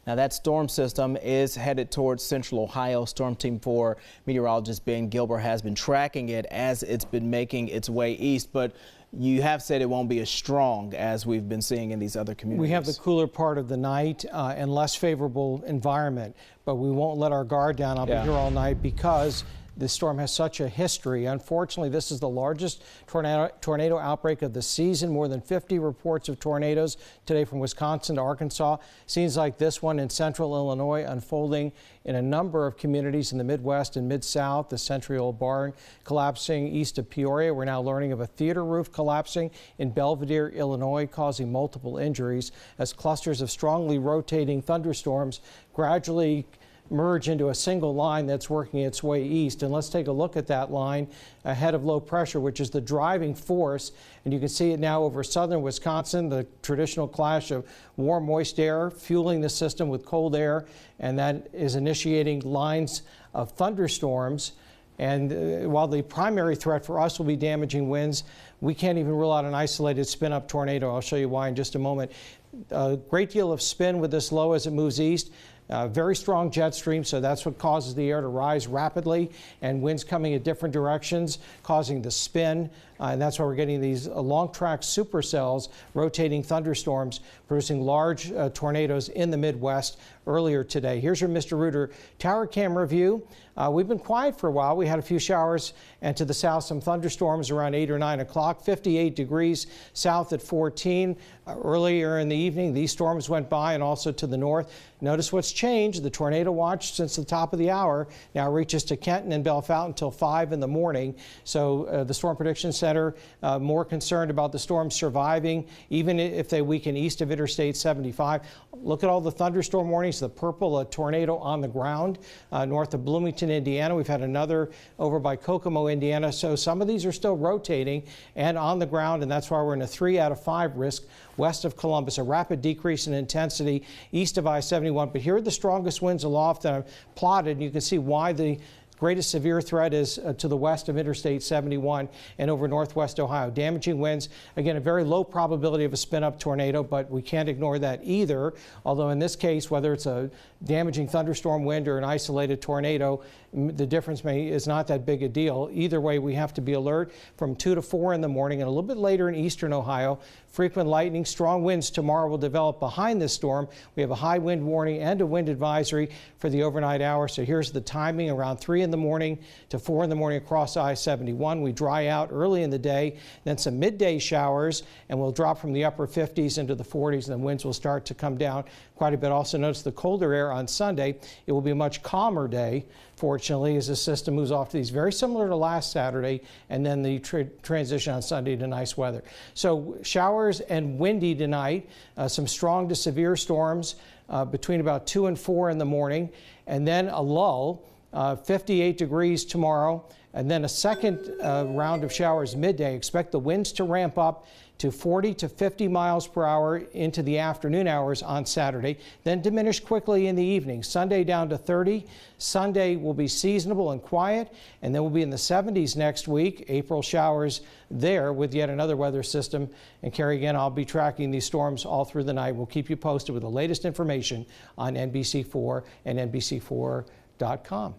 Now that storm system is headed towards central Ohio. Storm Team 4 meteorologist Ben Gilbert has been tracking it as it's been making its way east, but you have said it won't be as strong as we've been seeing in these other communities. We have the cooler part of the night and less favorable environment, but we won't let our guard down. I'll be here all night because this storm has such a history. Unfortunately, this is the largest tornado outbreak of the season. More than 50 reports of tornadoes today from Wisconsin to Arkansas. Scenes like this one in central Illinois unfolding in a number of communities in the Midwest and Mid-South. The Century Old Barn collapsing east of Peoria. We're now learning of a theater roof collapsing in Belvidere, Illinois, causing multiple injuries as clusters of strongly rotating thunderstorms gradually merge into a single line that's working its way east. And let's take a look at that line ahead of low pressure, which is the driving force. And you can see it now over southern Wisconsin, the traditional clash of warm, moist air fueling the system with cold air, and that is initiating lines of thunderstorms. And while the primary threat for us will be damaging winds, we can't even rule out an isolated spin-up tornado. I'll show you why in just a moment. A great deal of spin with this low as it moves east. Very strong jet stream, so that's what causes the air to rise rapidly, and winds coming in different directions, causing the spin. And that's why we're getting these long-track supercells, rotating thunderstorms, producing large tornadoes in the Midwest earlier today. Here's your Mr. Rooter tower camera view. We've been quiet for a while. We had a few showers, and to the south, some thunderstorms around 8 or 9 o'clock. 58 degrees south at 14. Earlier in the evening, these storms went by, and also to the north. Notice what's changed. The tornado watch since the top of the hour now reaches to Kenton and Bellefontaine until 5 in the morning. So the Storm Prediction Center more concerned about the storm surviving, even if they weaken east of Interstate 75. Look at all the thunderstorm warnings. The purple, a tornado on the ground north of Bloomington, Indiana. We've had another over by Kokomo, Indiana. So some of these are still rotating and on the ground, and that's why we're in a 3 out of 5 risk west of Columbus. A rapid decrease in intensity east of I-71. But here are the strongest winds aloft that I've plotted, and you can see why the greatest severe threat is to the west of Interstate 71 and over northwest Ohio. Damaging winds, again, a very low probability of a spin-up tornado, but we can't ignore that either. Although in this case, whether it's a damaging thunderstorm wind or an isolated tornado, the difference is not that big a deal. Either way, we have to be alert from 2 to 4 in the morning, and a little bit later in eastern Ohio. Frequent lightning, strong winds tomorrow will develop behind this storm. We have a high wind warning and a wind advisory for the overnight hours. So here's the timing: around 3 in the morning to 4 in the morning across I-71. We dry out early in the day, then some midday showers, and we'll drop from the upper 50s into the 40s, and the winds will start to come down quite a bit. Also notice the colder air on Sunday. It will be a much calmer day, fortunately, as the system moves off to these, very similar to last Saturday, and then the transition on Sunday to nice weather. So showers and windy tonight, some strong to severe storms between about 2 and 4 in the morning, and then a lull, 58 degrees tomorrow, and then a second round of showers midday. Expect the winds to ramp up to 40 to 50 miles per hour into the afternoon hours on Saturday, then diminish quickly in the evening. Sunday down to 30. Sunday will be seasonable and quiet, and then we'll be in the 70s next week. April showers there with yet another weather system. And Carrie, again, I'll be tracking these storms all through the night. We'll keep you posted with the latest information on NBC4 and NBC4.com.